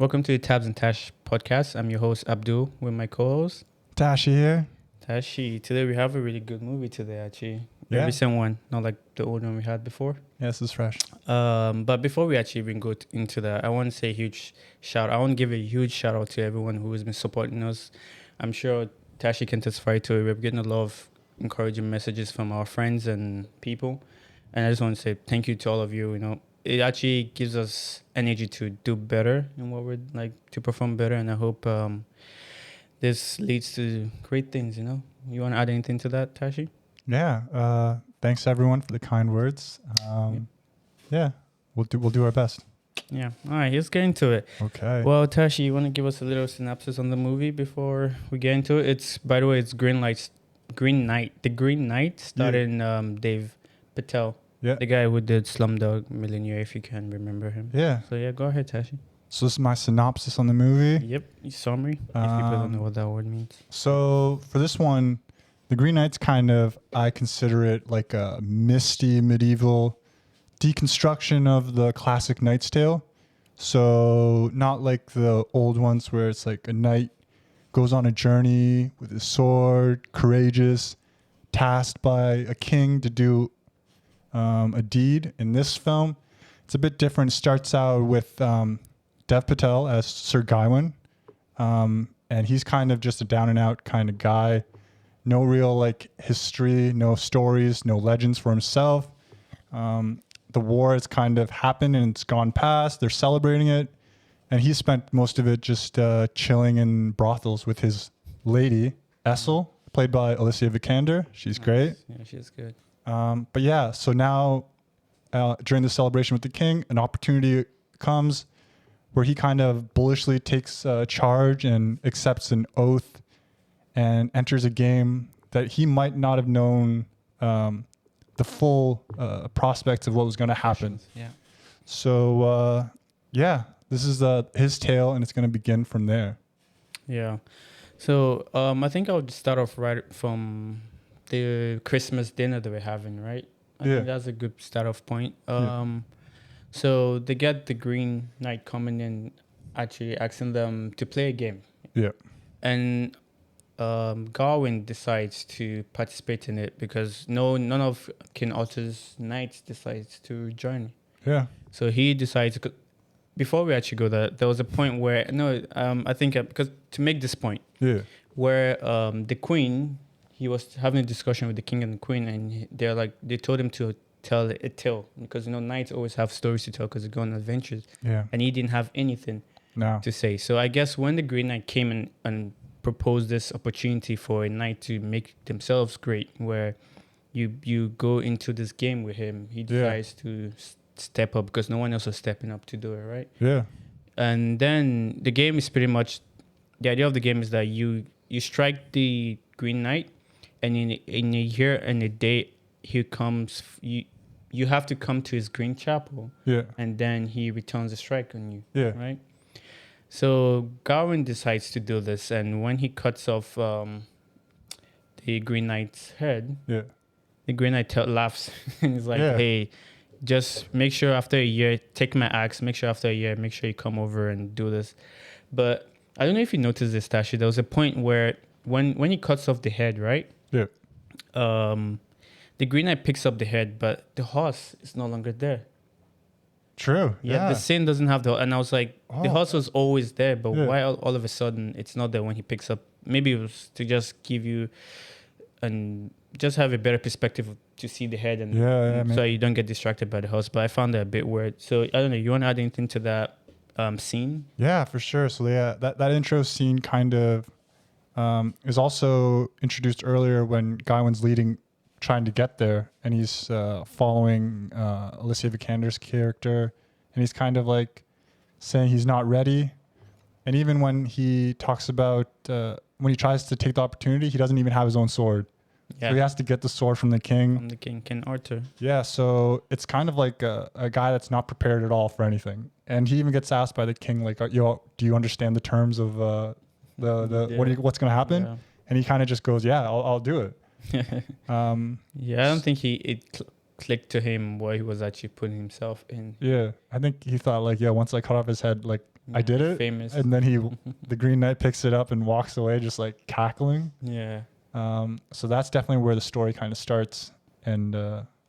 Welcome to the Tabs and Tash Podcast. I'm your host, Abdul, with my co-host, Tashi here. Tashi. Today we have a really good movie today, actually. A Yeah. recent one, not like the old one we had before. Yeah, this is fresh. But before we actually even go into that, I want to say a huge shout. I want to give a huge shout out to everyone who has been supporting us. I'm sure Tashi can testify to it. We're getting a lot of encouraging messages from our friends and people. And I just want to say thank you to all of you. You know, it actually gives us energy to do better in what we're like, to perform better. And I hope this leads to great things, you know. You want to add anything to that, Tashi? Yeah. Thanks everyone for the kind words. Yeah, we'll do our best. Yeah. All right, let's get into it. Okay. Well, Tashi, you want to give us a little synopsis on the movie before we get into it? It's, by the way, it's Green Knight. The Green Knight, starring Dave Patel. Yeah. The guy who did Slumdog Millionaire, if you can remember him. Yeah. So, yeah, go ahead, Tashi. So this is my synopsis on the movie. Yep, summary, if people don't know what that word means. So for this one, the Green Knight's kind of, I consider it like a misty medieval deconstruction of the classic Knight's Tale. So not like the old ones where it's like a knight goes on a journey with his sword, courageous, tasked by a king to do a deed. In this film, it's a bit different. It starts out with Dev Patel as Sir Gawain, and he's kind of just a down and out kind of guy. No real like history, no stories, no legends for himself. The war has kind of happened and it's gone past. They're celebrating it, and he spent most of it just chilling in brothels with his lady Essel, played by Alicia Vikander. She's great. Yeah, she's good. But yeah, so now during the celebration with the king, an opportunity comes where he kind of bullishly takes charge and accepts an oath and enters a game that he might not have known the full prospects of what was going to happen. Yeah. So yeah, this is his tale, and it's going to begin from there. Yeah. So I think I would start off right from the Christmas dinner that we're having, right? I think that's a good start off point. So they get the Green Knight coming in, actually asking them to play a game. Yeah. And Gawain decides to participate in it because none of King Arthur's knights decides to join. Yeah. So he decides, before we actually go there was a point where, I think, because to make this point, where the queen, he was having a discussion with the king and the queen, and they told him to tell a tale because, knights always have stories to tell because they go on adventures. Yeah. And he didn't have anything to say. So I guess when the Green Knight came in and proposed this opportunity for a knight to make themselves great, where you go into this game with him, he decides to step up because no one else was stepping up to do it, right? Yeah. And then the game is pretty much, the idea of the game is that you strike the Green Knight, and in a year and a day, he comes. You have to come to his green chapel. Yeah. And then he returns a strike on you. Yeah. Right. So Gawain decides to do this, and when he cuts off the Green Knight's head, the Green Knight laughs and he's like, "Hey, just make sure after a year, take my axe. Make sure after a year, make sure you come over and do this." But I don't know if you noticed this, Tashi. There was a point where when he cuts off the head, right? Yeah. The Green Knight picks up the head, but the horse is no longer there. True. Yeah. The scene doesn't have and I was like, the horse was always there, but why all of a sudden it's not there when he picks up? Maybe it was to just give you and just have a better perspective to see the head, and so you don't get distracted by the horse. But I found that a bit weird. So I don't know. You want to add anything to that scene? Yeah, for sure. So yeah, that intro scene kind of is also introduced earlier when Gawain's trying to get there, and he's following Alicia Vikander's character, and he's kind of like saying he's not ready. And even when he talks about when he tries to take the opportunity, he doesn't even have his own sword. Yeah. So he has to get the sword from the king. From the king, King Arthur. Yeah, so it's kind of like a guy that's not prepared at all for anything. And he even gets asked by the king, like, do you understand the terms of what's going to happen? Yeah. And he kind of just goes, yeah, I'll do it. I don't think it clicked to him what he was actually putting himself in. Yeah, I think he thought like, once I cut off his head, like I did it. Famous. And then the Green Knight picks it up and walks away just like cackling. Yeah. So that's definitely where the story kind of starts. And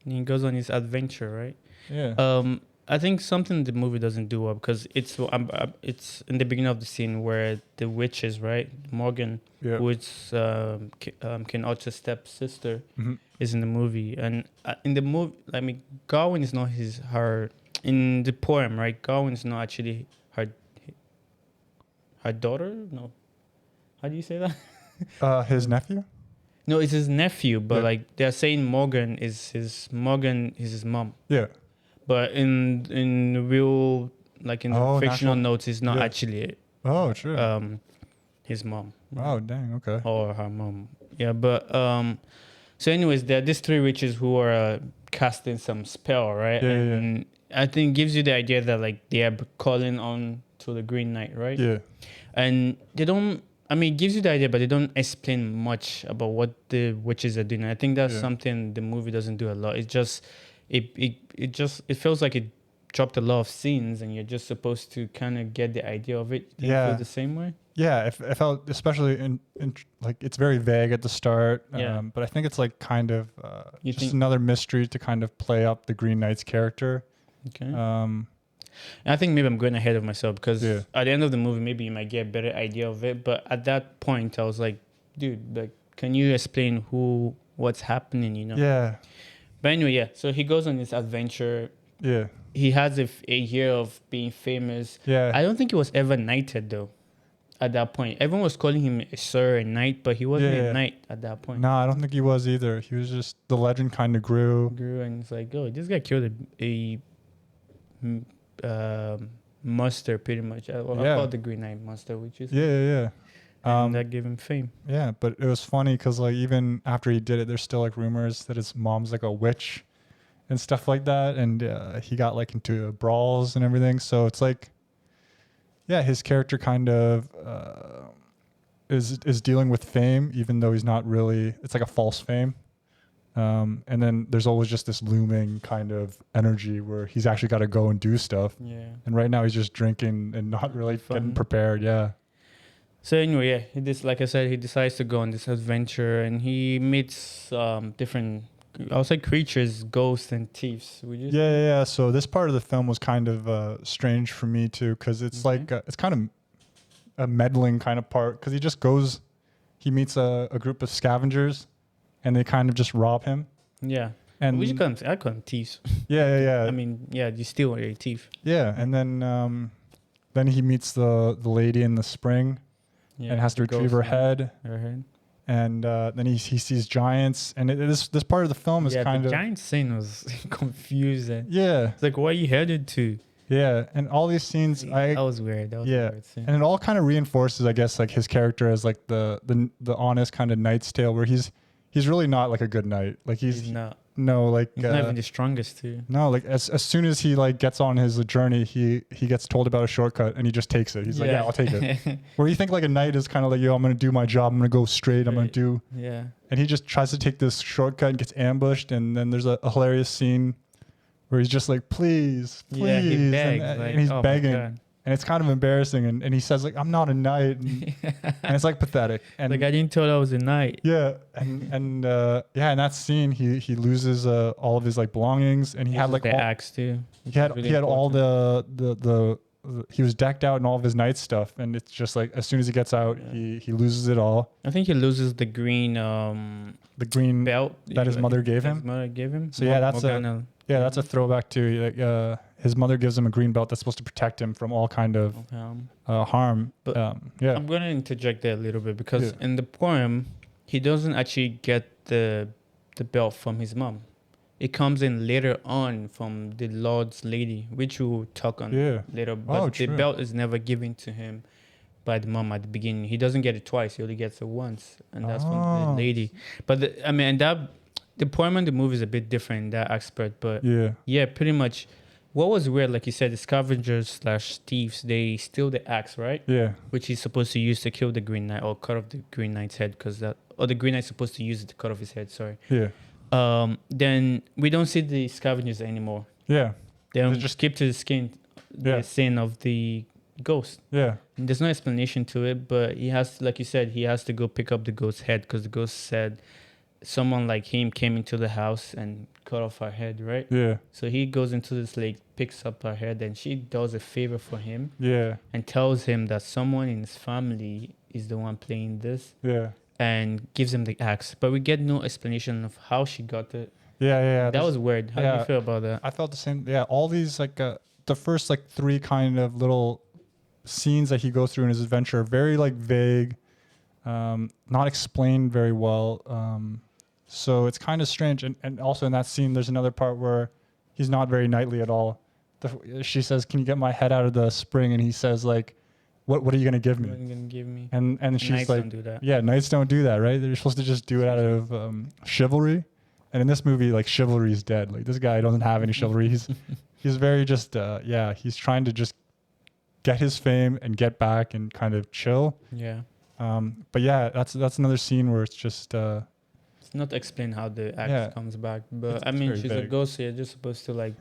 He goes on his adventure, right? yeah. I think something the movie doesn't do well because it's in the beginning of the scene where the witches, right? Morgan, Yeah. who is Ken Archer's stepsister, Mhm. is in the movie, and in the movie, I mean, Gawain is not her in the poem, right? Gawain is not actually her daughter. No, how do you say that? His nephew? No, it's his nephew, but Yeah. like they're saying Morgan is his mom. Yeah. But in real, like in the fictional natural- notes, it's not yeah. actually Oh, true. his mom. Oh, dang. Okay. Or her mom. Yeah, but so anyways, there are these three witches who are casting some spell, right? Yeah, and I think gives you the idea that like they are calling on to the Green Knight, right? Yeah. And they don't. I mean, it gives you the idea, but they don't explain much about what the witches are doing. I think that's Yeah. something the movie doesn't do a lot. It's just it feels like it dropped a lot of scenes, and you're just supposed to kind of get the idea of it. Do you Yeah. feel the same way? Yeah, I felt especially in like it's very vague at the start. Yeah. But I think it's like kind of You just think- another mystery to kind of play up the Green Knight's character. Okay. Um, I think maybe I'm going ahead of myself because Yeah. at the end of the movie, maybe you might get a better idea of it. But at that point, I was like, dude, like, can you explain what's happening? You know? yeah, But anyway, yeah. So he goes on this adventure. yeah, He has a year of being famous. yeah. I don't think he was ever knighted though. At that point, everyone was calling him a sir, a knight, but he wasn't Yeah. a knight at that point. No, I don't think he was either. He was just the legend kind of grew. Grew and it's like, oh, this guy killed a monster, pretty much. I Yeah. call it the Green Knight monster, which is Yeah, yeah, and yeah. that gave him fame. Yeah, but it was funny because like even after he did it, there's still like rumors that his mom's like a witch and stuff like that, and he got like into brawls and everything. So it's like, yeah, his character kind of is dealing with fame, even though he's not really. It's like a false fame. And then there's always just this looming kind of energy where he's actually got to go and do stuff. Yeah. And right now he's just drinking and not really getting Fun. prepared. Yeah. So anyway, yeah, like I said, he decides to go on this adventure, and he meets different, I'll say, creatures, ghosts, and thieves. Would you? Yeah, yeah, yeah. So this part of the film was kind of strange for me too, because it's Okay. like it's kind of a meddling kind of part, because he meets a group of scavengers, and they kind of just rob him. Yeah. And I call them thieves. yeah, yeah, yeah. I mean, yeah, you steal a thief. Yeah, and then he meets the lady in the spring, Yeah. and has to retrieve her head, Her head. and then he sees giants, and this part of the film is Yeah, kind the of giant scene was confusing. yeah, It's like, where are you headed to? yeah, and all these scenes That was weird. That was yeah. a weird scene. And it all kind of reinforces, I guess, like his character as like the honest kind of knight's tale, where he's really not like a good knight. Like He's not. no, like He's not even the strongest too. no, like as soon as he like gets on his journey, he gets told about a shortcut and he just takes it. He's like, yeah, I'll take it. Where you think like a knight is kind of like, yo, I'm gonna do my job. I'm gonna go straight. I'm gonna Right. do. Yeah. And he just tries to take this shortcut and gets ambushed. And then there's a hilarious scene where he's just like, please, please, Yeah, he begs. and like, he's oh my begging. God. And it's kind of embarrassing, and he says like, I'm not a knight, and it's like pathetic. And Like, I didn't tell I was a knight. yeah, and yeah, in that scene, he loses all of his like belongings, and he had like the all, axe too. he had all the he was decked out in all of his knight stuff, and it's just like as soon as he gets out, Yeah. he loses it all. I think he loses the green The green belt that his mother gave that him? His mother gave him. So yeah, that's Morgana. that's a throwback to like his mother gives him a green belt that's supposed to protect him from all kind of harm. But Yeah, I'm gonna interject there a little bit because Yeah. in the poem, he doesn't actually get the belt from his mom. It comes in later on from the Lord's lady, which we'll talk on Yeah. later. But Oh, the true. belt is never given to him by the mom at the beginning. He doesn't get it twice. He only gets it once, and that's from Oh. the lady. But the poem and the movie is a bit different in that aspect. But yeah, pretty much. What was weird, like you said, the scavengers / thieves, they steal the axe, right? yeah, Which he's supposed to use to kill the Green Knight or cut off the Green Knight's head, or the Green Knight's supposed to use it to cut off his head. Sorry. yeah, Then we don't see the scavengers anymore. yeah. Then They just just- skip to the Yeah. scene of the ghost. Yeah. And there's no explanation to it, but he has, like you said, he has to go pick up the ghost's head because the ghost said someone like him came into the house and cut off her head, right? Yeah. So he goes into this lake, picks up her head, and she does a favor for him Yeah. and tells him that someone in his family is the one playing this Yeah. and gives him the axe. But we get no explanation of how she got it. Yeah. That was weird. How do you feel about that? I felt the same. Yeah. All these like the first like 3 kind of little scenes that he goes through in his adventure are very like vague, not explained very well. So it's kind of strange. And also in that scene, there's another part where he's not very knightly at all. She says, "Can you get my head out of the spring?" And he says, like, "What are you gonna give me?" What are you gonna give me? And she's Knights like, don't do that. "Yeah, knights don't do that, right? They're supposed to just do it out of chivalry." And in this movie, like chivalry is dead. Like this guy doesn't have any chivalry. He's very just he's trying to just get his fame and get back and kind of chill. Yeah. But yeah, that's another scene where it's just It's not explain how the axe Yeah. comes back, but It's I mean, very she's a vague. ghost, so you're just supposed to like,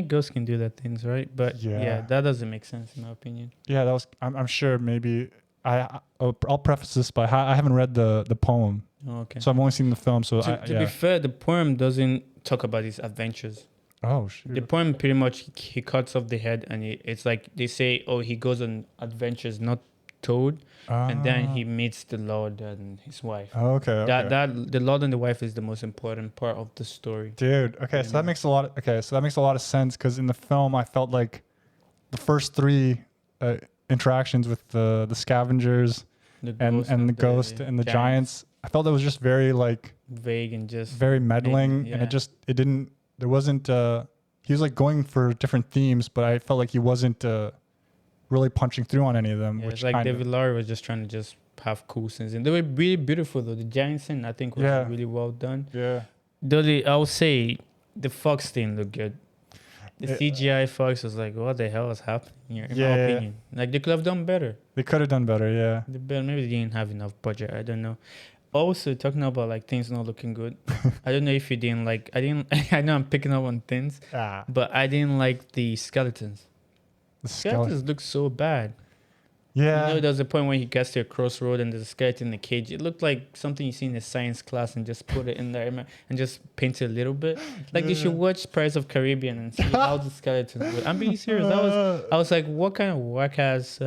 ghosts can do that things, right? But Yeah. yeah, that doesn't make sense in my opinion. yeah, that was I'm sure maybe I'll preface this by I haven't read the poem, Oh, okay. so I've only seen the film. So To be fair, the poem doesn't talk about his adventures. oh shoot. The poem pretty much he cuts off the head, and it's like they say, oh, he goes on adventures not told, and then he meets the Lord and his wife. Oh, okay. That the Lord and the wife is the most important part of the story. Dude, okay, so that makes a lot. So that makes a lot of sense because in the film, I felt like the first 3 interactions with the scavengers The and the ghost and the giants, I felt that was just very like vague and just very meddling, yeah. and it didn't. There wasn't. He was like going for different themes, but I felt like he wasn't really punching through on any of them. Yeah, which it's like David Lowery was just trying to just have cool scenes, and they were really beautiful though. The giant scene I think was really well done. Yeah. Though I would say the fox thing looked good. The CGI fox was like, what the hell is happening here? In my opinion, like they could have done better. They could have done better. Yeah. Maybe they didn't have enough budget. I don't know. Also, talking about like things not looking good. I don't know if you didn't like. I know I'm picking up on things, but I didn't like the skeletons. The Skeletons look so bad. Yeah. You know, there's a point when he gets to a crossroad and there's a skeleton in the cage. It looked like something you see in a science class and just put it in there and just paint it a little bit. Like they should watch Pirates of Caribbean and see how the skeletons look. I'm being serious. I was like, what kind of whack-ass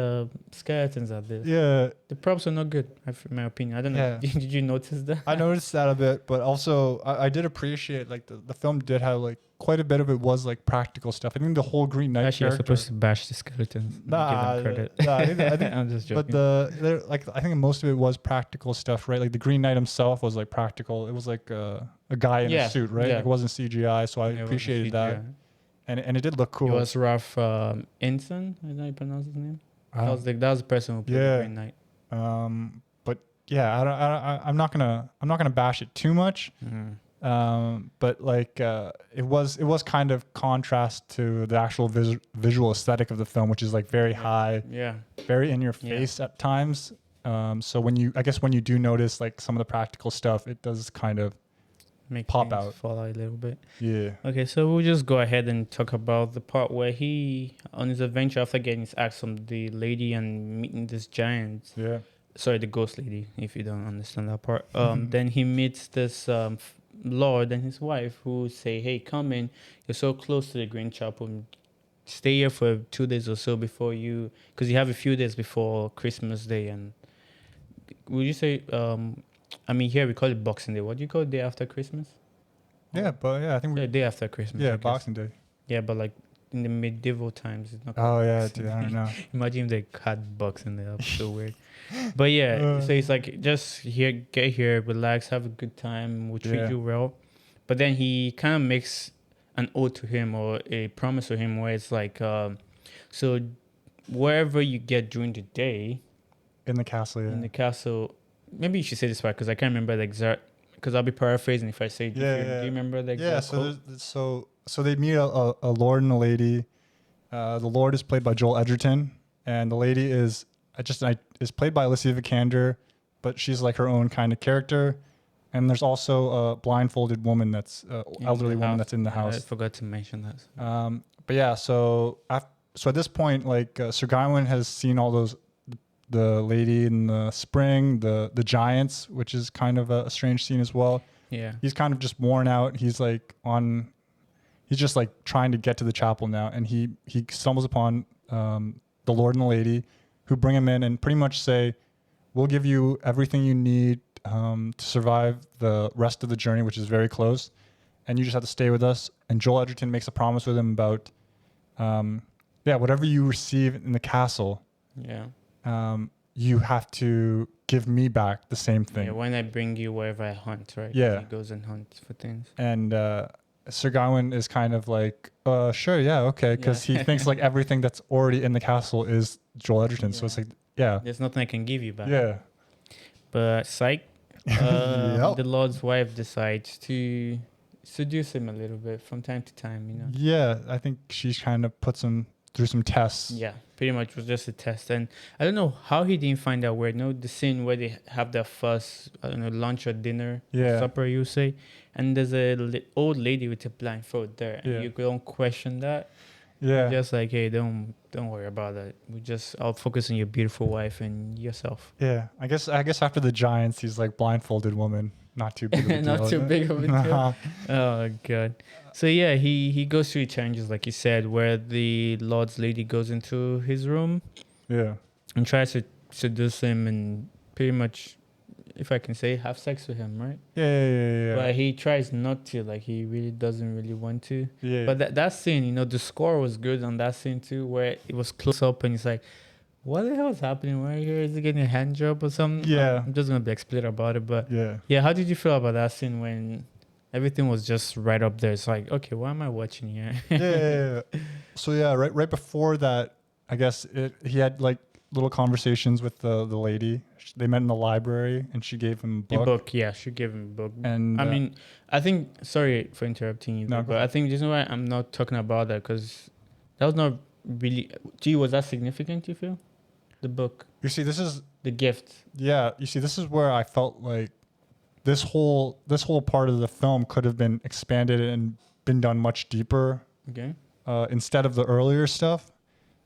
skeletons are this? Yeah. The props are not good, in my opinion. I don't know. Yeah. Did you notice that? I noticed that a bit, but also I did appreciate like the film did have like quite a bit of it was like practical stuff. I think the whole Green Knight Actually, you're character. supposed to bash the skeletons. Nah, give them credit. I think I'm just joking. but I think most of it was practical stuff, right? Like the Green Knight himself was like practical. It was like a guy in a suit, right? Yeah. Like it wasn't CGI, so I appreciated that, and it did look cool. It was Ralph Ensign. I don't know how you pronounce his name. That was the person who played the Green Knight. But yeah, I'm not gonna bash it too much. Mm-hmm. But like it was kind of contrast to the actual visual aesthetic of the film, which is like very high, very in your face at times. So when you do notice like some of the practical stuff, it does kind of make pop out, fall out a little bit. Yeah. Okay, so we'll just go ahead and talk about the part where he, on his adventure after getting his axe from the lady and meeting this giant. Yeah. Sorry, the ghost lady. If you don't understand that part, then he meets this Lord and his wife who say, "Hey, come in. You're so close to the Green Chapel. Stay here for 2 days or so before because you have a few days before Christmas Day." And would you say, I mean, here we call it Boxing Day. What do you call it, day after Christmas? Yeah, but I think day after Christmas. Yeah, Boxing Day. Yeah, but like in the medieval times, it's not. Oh yeah, dude, I don't know. Imagine if they had Boxing Day. That'd be so weird. But yeah, so it's like just get here, relax, have a good time. We'll treat you well. But then he kind of makes an oath to him or a promise to him where it's like, so wherever you get during the day, in the castle, in the castle, maybe you should say this part because I can't remember the exact. Because I'll be paraphrasing if I say. Do you remember the exact quote? So they meet a lord and a lady. The lord is played by Joel Edgerton, and the lady is played by Alicia Vikander, but she's like her own kind of character. And there's also a blindfolded woman that's elderly woman that's in the house. I forgot to mention that. But yeah, so so at this point, like Sir Gawain has seen all those, the lady in the spring, the giants, which is kind of a strange scene as well. Yeah. He's kind of just worn out. He's just like trying to get to the chapel now, and he stumbles upon the Lord and the Lady, who bring him in and pretty much say, "We'll give you everything you need to survive the rest of the journey, which is very close, and you just have to stay with us." And Joel Edgerton makes a promise with him about, whatever you receive in the castle, you have to give me back the same thing. Yeah, when I bring you wherever I hunt, right? Yeah. He goes and hunts for things. And Sir Gawain is kind of like, sure, yeah, okay, because he thinks like everything that's already in the castle is Joel Edgerton. So it's like, there's nothing I can give you back. Yeah. But psych, the Lord's wife decides to seduce him a little bit from time to time, you know. Yeah, I think she kind of puts him through some tests. Yeah, pretty much was just a test. And I don't know how he didn't find that weird. No, the scene where they have their first, I don't know, lunch or dinner, or supper, you say, and there's a old lady with a blindfold there, and you don't question that. Yeah, just like, hey, don't worry about that. I'll focus on your beautiful wife and yourself. Yeah, I guess after the giants, he's like blindfolded woman. Not too big of a deal. Not too big of a deal. Oh god. So yeah, he goes through challenges, like you said, where the Lord's lady goes into his room. Yeah. And tries to seduce him and pretty much, if I can say, have sex with him, right? Yeah. But he tries not to, like he really doesn't really want to. Yeah. But that scene, you know, the score was good on that scene too, where it was close up and it's like, what the hell is happening right here? Is he getting a hand job or something? Yeah. I'm just gonna be explicit about it, but yeah. How did you feel about that scene when everything was just right up there? It's like, okay, why am I watching here? yeah. So yeah, right before that, I guess he had like little conversations with the lady. They met in the library, and she gave him a book. A book, yeah, she gave him a book. And I mean, I think. Sorry for interrupting you, but I think the reason why I'm not talking about that because that was not really. Gee, was that significant? You feel? The book. You see, this is the gift. Yeah, you see, this is where I felt like this whole part of the film could have been expanded and been done much deeper. Okay. Instead of the earlier stuff.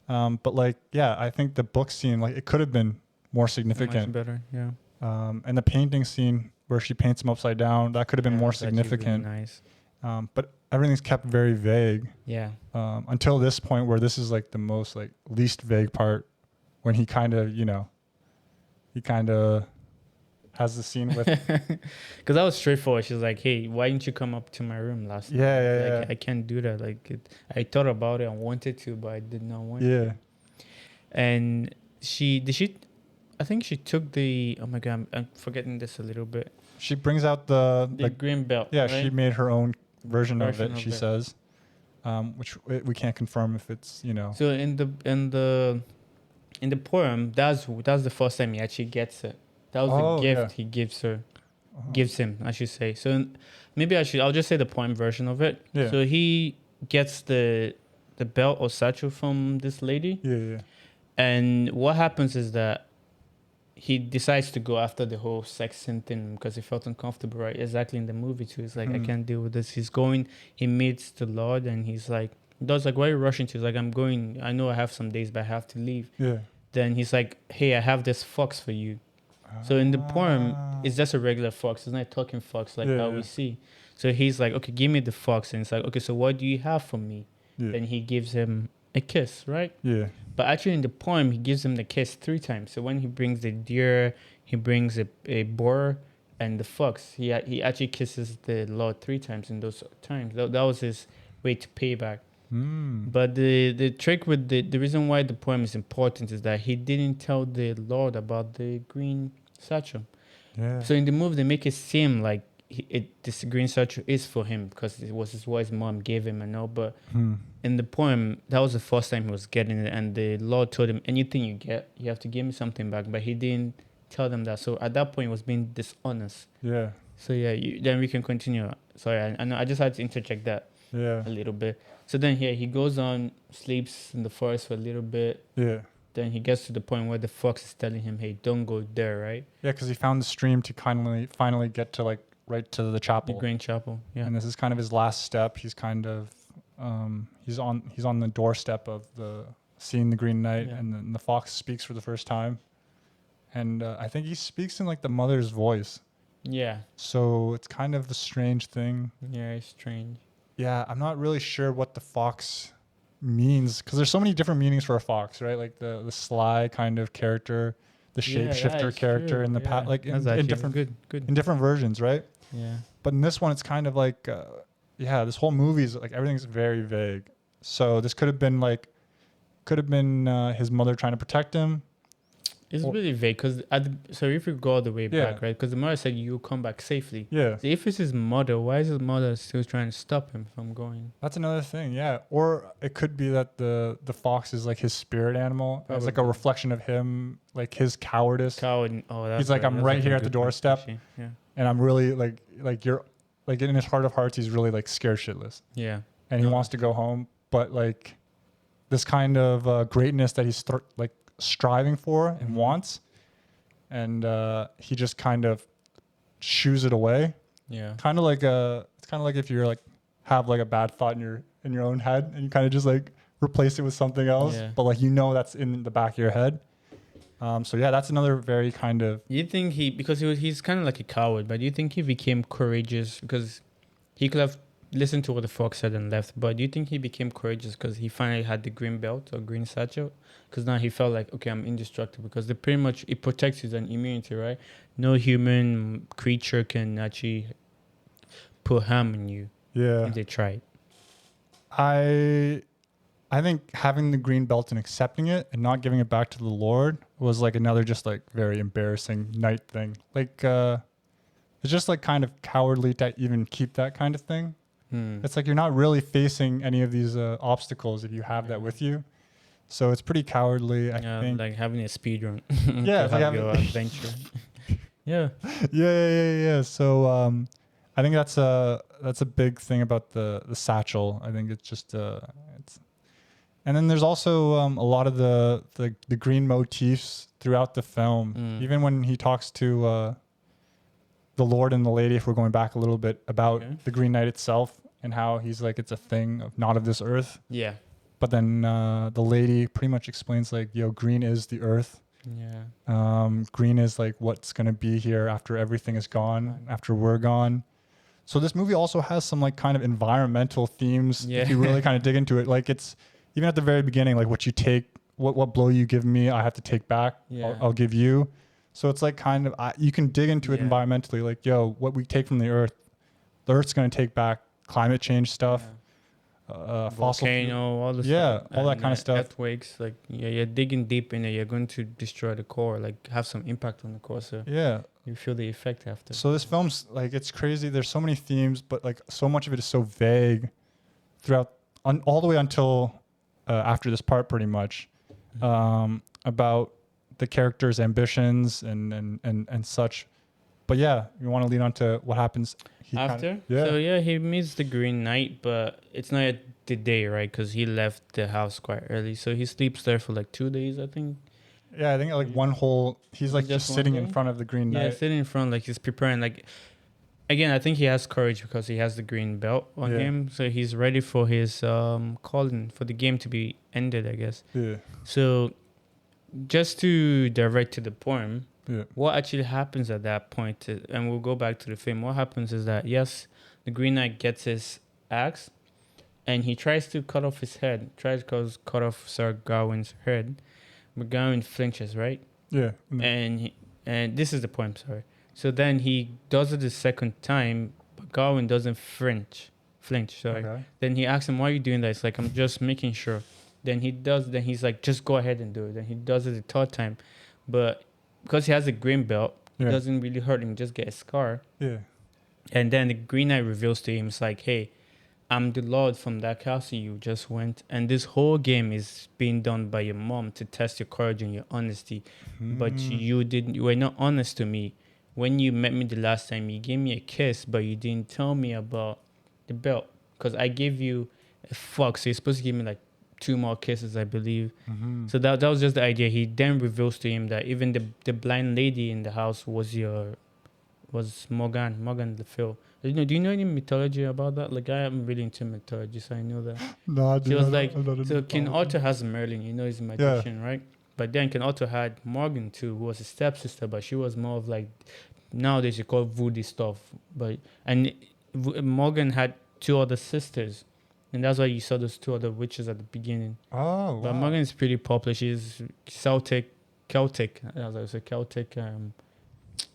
But like, yeah, I think the book scene, like, it could have been more significant. Much better, yeah. And the painting scene where she paints him upside down, that could have been more significant. Really nice. But everything's kept very vague. Yeah. Until this point where this is like the most like least vague part, when he kind of has the scene with. Because that was straightforward. She's like, hey, why didn't you come up to my room last night? Yeah. I can't do that. Like, I thought about it. I wanted to, but I did not want to. Yeah. And I think she took the, oh my God, I'm forgetting this a little bit. She brings out the green belt. Yeah, right? She made her own version of it, she says. Which we can't confirm if it's, you know. So in the poem, that's the first time he actually gets it. That was the gift he gives her, gives him, I should say. So maybe I'll just say the poem version of it. Yeah. So he gets the belt or satchel from this lady. Yeah. And what happens is that he decides to go after the whole sex scene thing because he felt uncomfortable, right? Exactly in the movie too. He's like, I can't deal with this. He meets the Lord and he's like, why are you rushing to? He's like, I'm going, I know I have some days, but I have to leave. Yeah. Then he's like, hey, I have this fox for you. So in the poem, it's just a regular fox. It's not a talking fox like how we see. So he's like, okay, give me the fox. And it's like, okay, so what do you have for me? Yeah. Then he gives him a kiss, right? Yeah. But actually in the poem, he gives him the kiss 3 times. So when he brings the deer, he brings a boar and the fox. He actually kisses the Lord 3 times in those times. That was his way to pay back. But the trick with the reason why the poem is important is that he didn't tell the Lord about the green satchel. Yeah. So in the movie, they make it seem like this green satchel is for him because it was what his mom gave him and all. But in the poem, that was the first time he was getting it, and the Lord told him, anything you get, you have to give me something back. But he didn't tell them that. So at that point, he was being dishonest. Yeah. So yeah, then we can continue. Sorry, I just had to interject that a little bit. So then he goes on, sleeps in the forest for a little bit. Yeah. Then he gets to the point where the fox is telling him, hey, don't go there, right? Yeah, because he found the stream to finally get to like right to the chapel. The Green Chapel, yeah. And this is kind of his last step. He's kind of he's on the doorstep of seeing the Green Knight, Yeah. and then the fox speaks for the first time, and I think he speaks in like the mother's voice. Yeah. So it's kind of a strange thing. Yeah, it's strange. Yeah, I'm not really sure what the fox means because there's so many different meanings for a fox, right? Like the sly kind of character, the Yeah, that shapeshifter is character, true. and the Yeah. like That's in actually different good. in different versions, right? Yeah. But in this one, it's kind of like, yeah, this whole movie is like everything's very vague. So this could have been his mother trying to protect him. It's Or- really vague because so if we go all the way Yeah. back, right? Because the mother said you'll come back safely. Yeah, So if it's his mother, why is his mother still trying to stop him from going? that's another thing. Yeah, or it could be that the fox is like his spirit animal. It's like a Probably. reflection of him, like his cowardice. Coward. Oh, that's He's like, I'm that's right actually here a at the good point, doorstep. actually. Yeah. And I'm really like you're like in his heart of hearts, he's really like scared shitless, Yeah. and he No. wants to go home. But like this kind of greatness that he's like striving for and Mhm. wants, and he just kind of shoos it away. Yeah. Kind of like it's kind of like if you're like have like a bad thought in your own head, and you kind of just like replace it with something else, Yeah. but like that's in the back of your head. So yeah, that's another very kind of You think because he's kind of like a coward, but do you think he became courageous because he could have listened to what the fox said and left? But do you think he became courageous because he finally had the green belt or green satchel? Because now he felt like, okay, I'm indestructible because it protects his immunity, right? No human creature can actually put harm in you yeah. if they try. I think having the green belt and accepting it and not giving it back to the Lord was like another just like very embarrassing knight thing. Like it's just like kind of cowardly to even keep that kind of thing. It's like you're not really facing any of these obstacles if you have that with you. So it's pretty cowardly, I think. Like having a speed run. Yeah, to it's like have your adventure. Yeah. Yeah. So I think that's a big thing about the satchel. I think it's just and then there's also a lot of the green motifs throughout the film. Even when he talks to the Lord and the lady, if we're going back a little bit, about the Green Knight itself and how he's like it's a thing of not of this earth. Yeah. But then the lady pretty much explains like, green is the earth. Yeah. Green is like what's gonna be here after everything is gone, after we're gone. So this movie also has some like kind of environmental themes. Yeah. If you really kind of dig into it, like it's even at the very beginning, like what blow you give me, I have to take back. Yeah. I'll give you. So it's like kind of you can dig into it Yeah. environmentally. Like what we take from the earth's gonna take back climate change stuff. Fossil Volcano, all this all that kind of stuff. Earthquakes, like you're digging deep in it, you're going to destroy the core, like have some impact on the core, so Yeah. you feel the effect after. So this film's like it's crazy. There's so many themes, but like so much of it is so vague throughout all the way until after this part, pretty much about the characters' ambitions and such. But yeah, you want to lead on to what happens After? So yeah, he meets the Green Knight, but it's not yet the day, right? Because he left the house quite early. So he sleeps there for like 2 days, I think. Yeah, I think like he's like just one sitting day? in front of the Green Knight. Yeah, sitting in front, like he's preparing. Like, again, I think he has courage because he has the green belt on him. So he's ready for his calling, for the game to be ended, I guess. Yeah. So just to direct to the poem, Yeah. what actually happens at that point, and we'll go back to the film, what happens is that, yes, the Green Knight gets his axe, and he tries to cut off his head, cut off Sir Gawain's head, but Gawain flinches, right? Yeah. And this is the poem, sorry. So then he does it the second time, but Gawain doesn't flinch, sorry. Okay. Then he asks him, why are you doing that? It's like, I'm just making sure. Then he's like, just go ahead and do it. Then he does it the third time. But because he has a green belt, it doesn't really hurt him, just get a scar. Yeah. And then the Green Knight reveals to him, it's like, hey, I'm the Lord from that castle you just went. And this whole game is being done by your mom to test your courage and your honesty. But you were not honest to me. When you met me the last time, you gave me a kiss, but you didn't tell me about the belt. Because I gave you a fox, so you're supposed to give me like 2 more kisses, I believe. So that was just the idea. He then reveals to him that even the blind lady in the house was Morgan Le Feu. Do you know any mythology about that? Like I am really into mythology, so I know that. No, I She was like, I'm not so into King mythology. Arthur has Merlin, he's a magician, right? But then King Arthur had Morgan too, who was his stepsister, but she was more of like nowadays you call voodoo stuff. But and Morgan had two other sisters, and that's why you saw those two other witches at the beginning. Oh, But wow. Morgan is pretty popular. She's Celtic, as I say, Celtic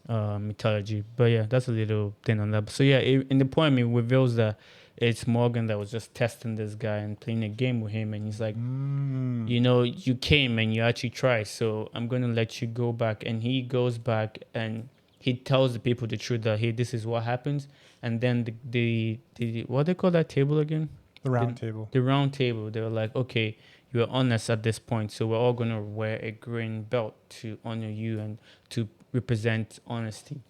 mythology. But yeah, that's a little thing on that. So yeah, in the poem, it reveals that it's Morgan that was just testing this guy and playing a game with him, and he's like, you came and you actually tried, so I'm gonna let you go back. And he goes back and he tells the people the truth that hey, this is what happens. And then the what they call that table again? The round table. The round table. They were like, okay, you are honest at this point, so we're all gonna wear a green belt to honor you and to represent honesty.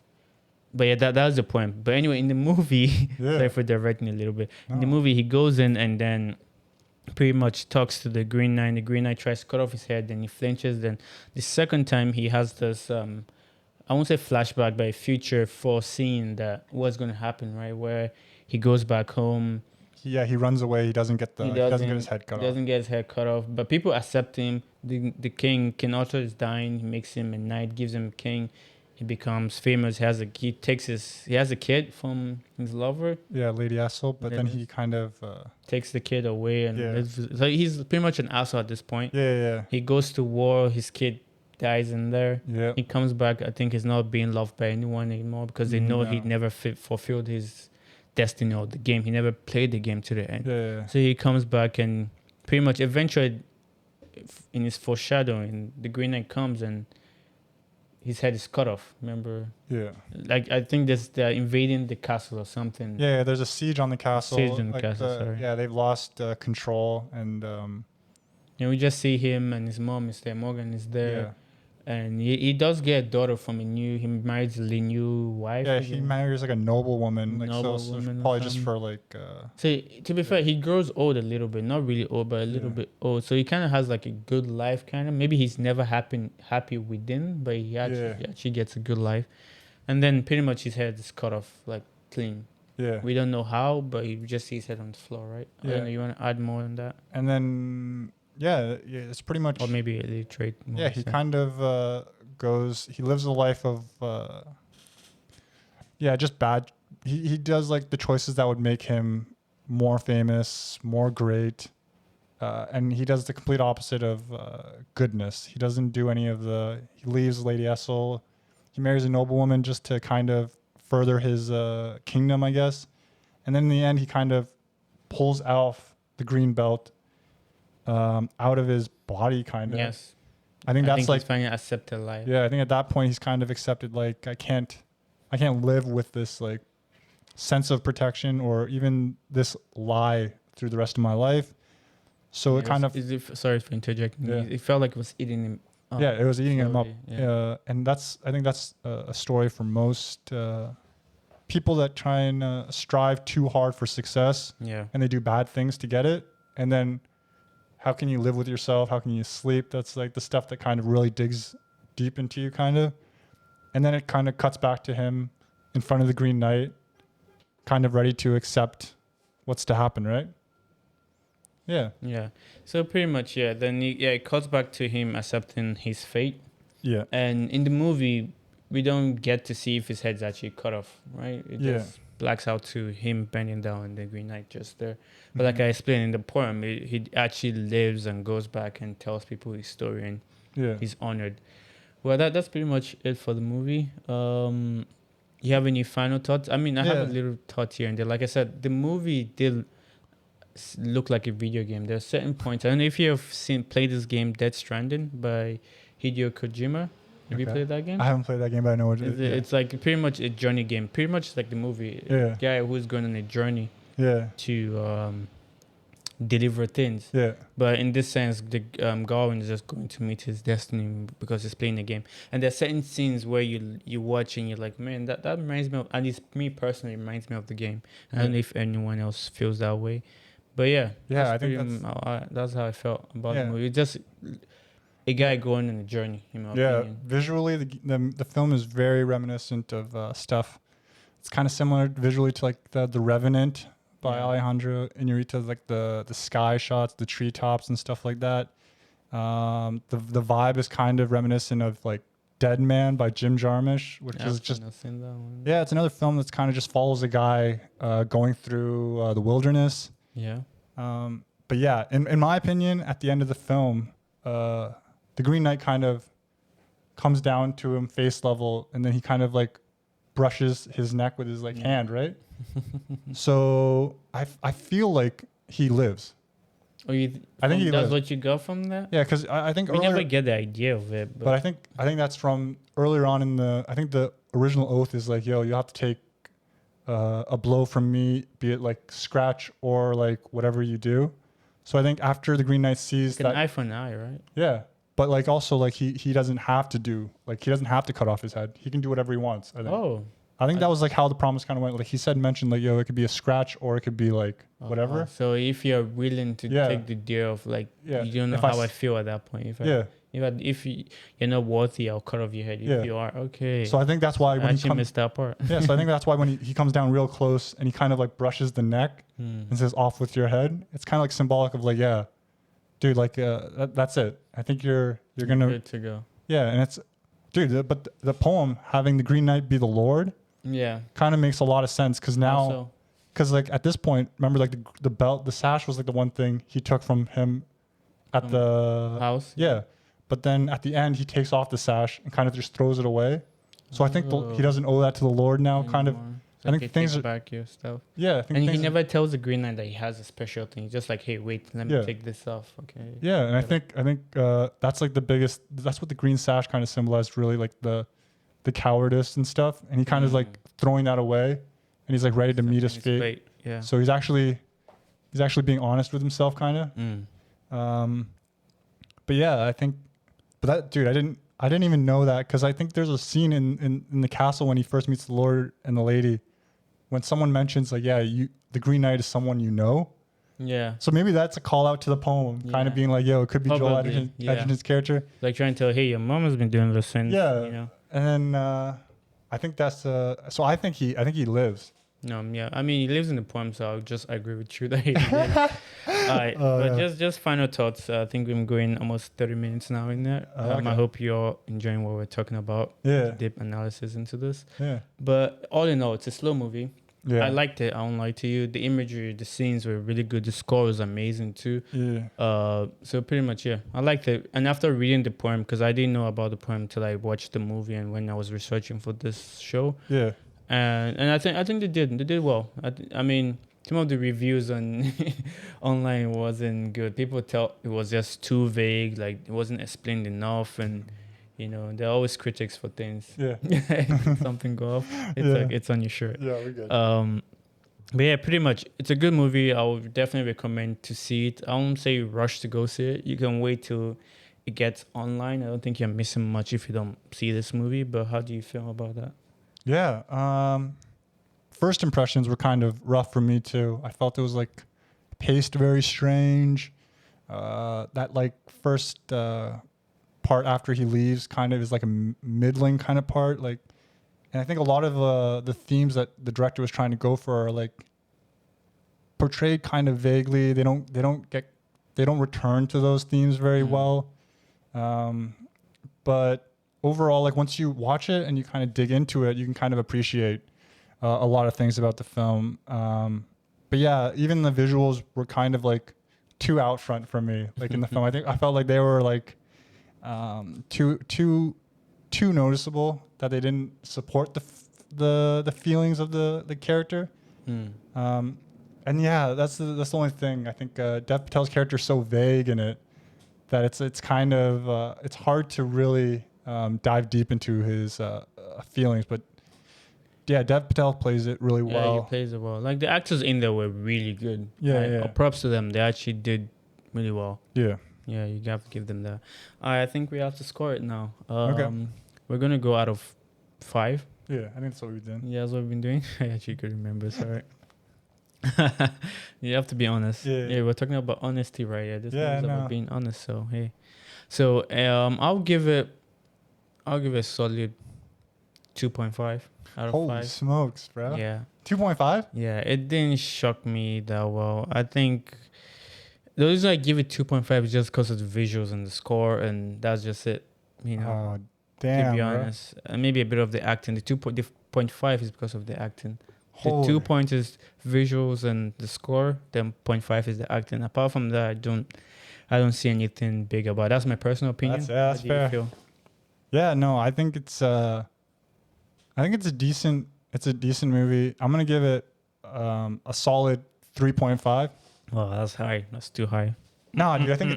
But yeah, that was the point. But anyway, in the movie, Yeah. sorry for directing a little bit. In the No. movie, he goes in and then pretty much talks to the Green Knight. The Green Knight tries to cut off his head, then he flinches. Then the second time, he has this I won't say flashback, but a future foreseeing that what's going to happen, right? Where he goes back home. Yeah, he runs away. He doesn't get He doesn't get his head cut off. doesn't get his head cut off, but people accept him. The King Arthur is dying. He makes him a knight, gives him a king. He becomes famous. He has a kid from his lover. Yeah, Lady Essel, but then he kind of Takes the kid away and Yeah. so he's pretty much an asshole at this point. yeah. He goes to war. His kid dies in there. Yeah. He comes back. I think he's not being loved by anyone anymore because they know he No. never fulfilled his destiny or the game. He never played the game to the end. Yeah. So he comes back and pretty much eventually, in his foreshadowing, the Green Knight comes and his head is cut off. Remember? Yeah. Like I think they're invading the castle or something. Yeah, there's a siege on the castle. Siege on the castle, sorry. Yeah, they've lost control and And we just see him and his mom is there. Morgan is there. yeah. And he does get a daughter from he marries a new wife. Yeah, he marries like a noble woman. Like Noble so woman or probably just something. for like So to be fair, he grows old a little bit, not really old, but a little bit old. So he kind of has like a good life, kind of. Maybe he's never happy within, but he actually gets a good life. And then pretty much his head is cut off, like clean. yeah. We don't know how, but you just see his head on the floor, right? I Yeah. don't know, you want to add more on that, And then yeah, it's pretty much or maybe illiterate more. yeah, he kind of he lives a life of just bad. He does like the choices that would make him more famous, more great, and he does the complete opposite of goodness. He doesn't do any of he leaves Lady Essel. He marries a noblewoman just to kind of further his kingdom, I guess. And then in the end, he kind of pulls off the green belt out of his body, kind of. Yes. I think that's like he's finally accepted life. yeah, I think at that point he's kind of accepted like I can't live with this like sense of protection or even this lie through the rest of my life. So it kind of sorry for interjecting. Yeah. It felt like it was eating him up. it was eating him up. slowly, yeah. And I think that's a story for most people that try and strive too hard for success Yeah. and they do bad things to get it. And then how can you live with yourself? How can you sleep? That's like the stuff that kind of really digs deep into you, kind of. And then it kind of cuts back to him in front of the Green Knight, kind of ready to accept what's to happen, right? Yeah. Yeah. So pretty much, yeah. Then it cuts back to him accepting his fate. Yeah. And in the movie, we don't get to see if his head's actually cut off, right? It just blacks out to him bending down and the Green Knight just there. But like I explained in the poem, he actually lives and goes back and tells people his story and he's honored. Well, that's pretty much it for the movie. You have any final thoughts? I mean, I have a little thought here and there. Like I said, the movie did look like a video game. There are certain points. I don't know if you have played this game, Death Stranding by Hideo Kojima. Have you played that game? I haven't played that game, but I know what it is. It's like pretty much a journey game. Pretty much like the movie. Yeah. Guy who's going on a journey Yeah. to deliver things. Yeah. But in this sense, the Garwin is just going to meet his destiny because he's playing the game. And there are certain scenes where you watch and you're like, man, that reminds me of, at least me personally, reminds me of the game. I don't know if anyone else feels that way. But yeah. Yeah, I think that's how I felt about the movie. It's just a guy going on a journey, in my opinion. Visually, the film is very reminiscent of stuff It's kind of similar visually to like the Revenant by Yeah. Alejandro Inarritu, like the sky shots, the treetops and stuff like that. The vibe is kind of reminiscent of like Dead Man by Jim Jarmusch, which is just I've seen that one. yeah, it's another film that's kind of just follows a guy going through the wilderness. Yeah. But yeah, in my opinion, at the end of the film, the Green Knight kind of comes down to him face level, and then he kind of like brushes his neck with his like hand, right? So I feel like he lives. Oh, I think he that's lives. what you got from that? Yeah, because I think We earlier, never get the idea of it. but I think that's from earlier on in the. I think the original oath is like, yo, you have to take a blow from me, be it like scratch or like whatever you do. So I think after the Green Knight sees like that, an eye for an eye, right? yeah, but like also like he doesn't have to do like he doesn't have to cut off his head. He can do whatever he wants. I think. Oh. I think that was like how the promise kind of went. Like he mentioned like, yo, it could be a scratch or it could be like whatever. So if you're willing to Yeah. take the deal of like, Yeah. you don't know If how I feel at that point. If you're not worthy, I'll cut off your head. If Yeah. you are, okay. So I think that's why I when he actually comes, missed that part. yeah. So I think that's why when he comes down real close and he kind of like brushes the neck and says "off with your head," it's kind of like symbolic of like, yeah, dude, like that's it. I think you're gonna Good to go. yeah, and it's dude, but the poem having the Green Knight be the Lord Yeah. kind of makes a lot of sense because now. Also, Because like at this point, remember like the belt, the sash was like the one thing he took from him at From the house. yeah. But then at the end, he takes off the sash and kind of just throws it away. So I think he doesn't owe that to the Lord now. Kind of. Anymore. I think okay, things take are- back your stuff. Yeah. I think And he things- never tells the Green Knight that he has a special thing. He's just like, hey, wait, let me Yeah. take this off. Okay. Yeah, and I think that's like the biggest. That's what the green sash kind of symbolized, really, like the cowardice and stuff. And he kind of like throwing that away, and he's like ready to meet his fate. Yeah. So he's actually being honest with himself, kind of. But yeah, I think, but that dude, I didn't even know that because I think there's a scene in the castle when he first meets the Lord and the lady, when someone mentions like, yeah, the Green Knight is someone you know. Yeah. So maybe that's a call out to the poem, kind of Yeah. being like, yo, it could be Joel Probably, yeah. Edgerton's character. Like trying to tell, hey, your mom has been doing this since. Yeah. You know. And then I think that's so I think he lives. No, yeah. I mean, he lives in the poem, so I'll just agree with you that he lives. Alright, but yeah. just final thoughts. I think we're going almost 30 minutes now in there. Okay. I hope you're enjoying what we're talking about. Yeah. Deep analysis into this. Yeah. But all in all, it's a slow movie. Yeah. I liked it. I won't lie to you. The imagery, the scenes were really good. The score was amazing too. Yeah. So pretty much, yeah, I liked it. And after reading the poem, because I didn't know about the poem till I watched the movie and when I was researching for this show, Yeah. and I think they did well. I mean, some of the reviews on online wasn't good. People tell it was just too vague, like it wasn't explained enough, and you know, there are always critics for things. Yeah. Something go off, it's Yeah. like it's on your shirt. Yeah, we're good. But yeah, pretty much, it's a good movie. I would definitely recommend to see it. I won't say rush to go see it. You can wait till it gets online. I don't think you're missing much if you don't see this movie. But how do you feel about that? Yeah. First impressions were kind of rough for me too. I felt it was like paced very strange. That like first part after he leaves kind of is like a middling kind of part. Like, and I think a lot of the themes that the director was trying to go for are like portrayed kind of vaguely. They don't return to those themes very well. But overall, like once you watch it and you kind of dig into it, you can kind of appreciate a lot of things about the film. But yeah, even the visuals were kind of like too out front for me. Like in the film, I felt like they were like too noticeable, that they didn't support the feelings of the character. And yeah, that's the only thing. I think Dev Patel's character is so vague in it that it's kind of it's hard to really dive deep into his feelings. But yeah, Dev Patel plays it really well. Yeah, he plays it well. Like the actors in there were really good. Yeah, Like, yeah. props to them. They actually did really well. Yeah. Yeah, you have to give them that. I think we have to score it now. Okay. We're gonna go out of 5. Yeah, I think that's what we did. Yeah, that's what we've been doing. I actually could remember. Sorry. You have to be honest. Yeah. We're talking about honesty right here. This Yeah, is I know. about being honest. So hey, so I'll give it a solid 2.5. out of Holy 5. smokes, bro. Yeah. 2.5? Yeah, it didn't shock me that well. I think the reason I give it 2.5 is just because of the visuals and the score, and that's just it. You know, Oh, damn, to be bro. honest, and maybe a bit of the acting. The 2.5 is because of the acting. The Holy. 2 points is visuals and the score. Then 0.5 is the acting. Apart from that, I don't see anything big about it. That's my personal opinion. That's How do you fair. feel? Yeah, no, I think it's a decent movie. I'm gonna give it a solid 3.5. Oh, that's high. That's too high. No, dude, I think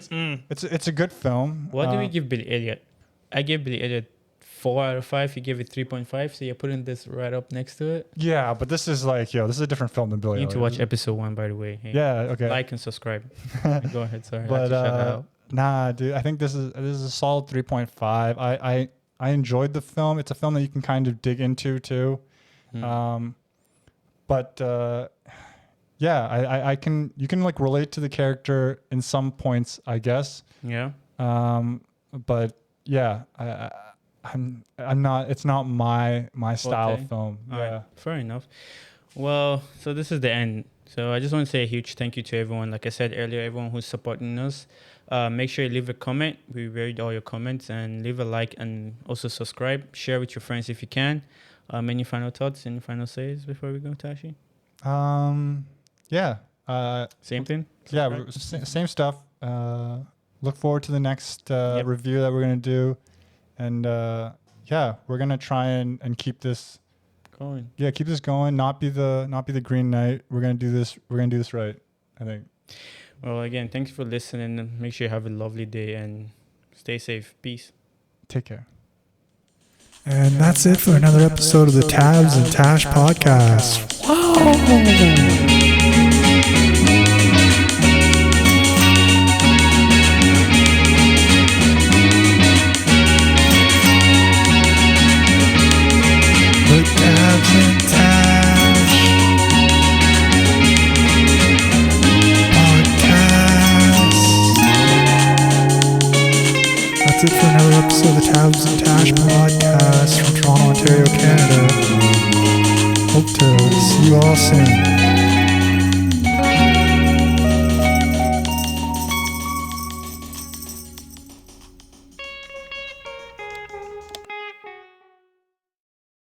it's a good film. What do we give Billy Elliot? I gave Billy Elliot 4 out of 5. You gave it 3.5. So you're putting this right up next to it. Yeah, but this is like, this is a different film than Billy You need to Elliot. watch episode 1, by the way. Hey, Yeah, okay. like and subscribe. Go ahead. Sorry. But I had to shout out. nah, dude, I think this is a solid 3.5. I enjoyed the film. It's a film that you can kind of dig into too. But yeah, you can like relate to the character in some points, I guess. Yeah. But yeah, I'm not. It's not my style Okay. of film. All Yeah. right. Fair enough. Well, so this is the end. So I just want to say a huge thank you to everyone. Like I said earlier, everyone who's supporting us. Make sure you leave a comment. We read all your comments, and leave a like, and also subscribe. Share with your friends if you can. Any final thoughts? Any final says before we go, Tashi? Yeah. Same thing. Yeah. Same stuff. Look forward to the next review that we're gonna do, and yeah, we're gonna try and keep this Going. Yeah, keep this going. Not be the Green Knight. We're gonna do this. We're gonna do this right, I think. Well, again, thanks for listening. Make sure you have a lovely day and stay safe. Peace. Take care. And that's it for another episode of the Tabs and Tash Podcast. The Tabs and Tash Podcast. That's it for another episode of the Tabs and Tash Podcast from Toronto, Ontario, Canada. Hope to see you all soon.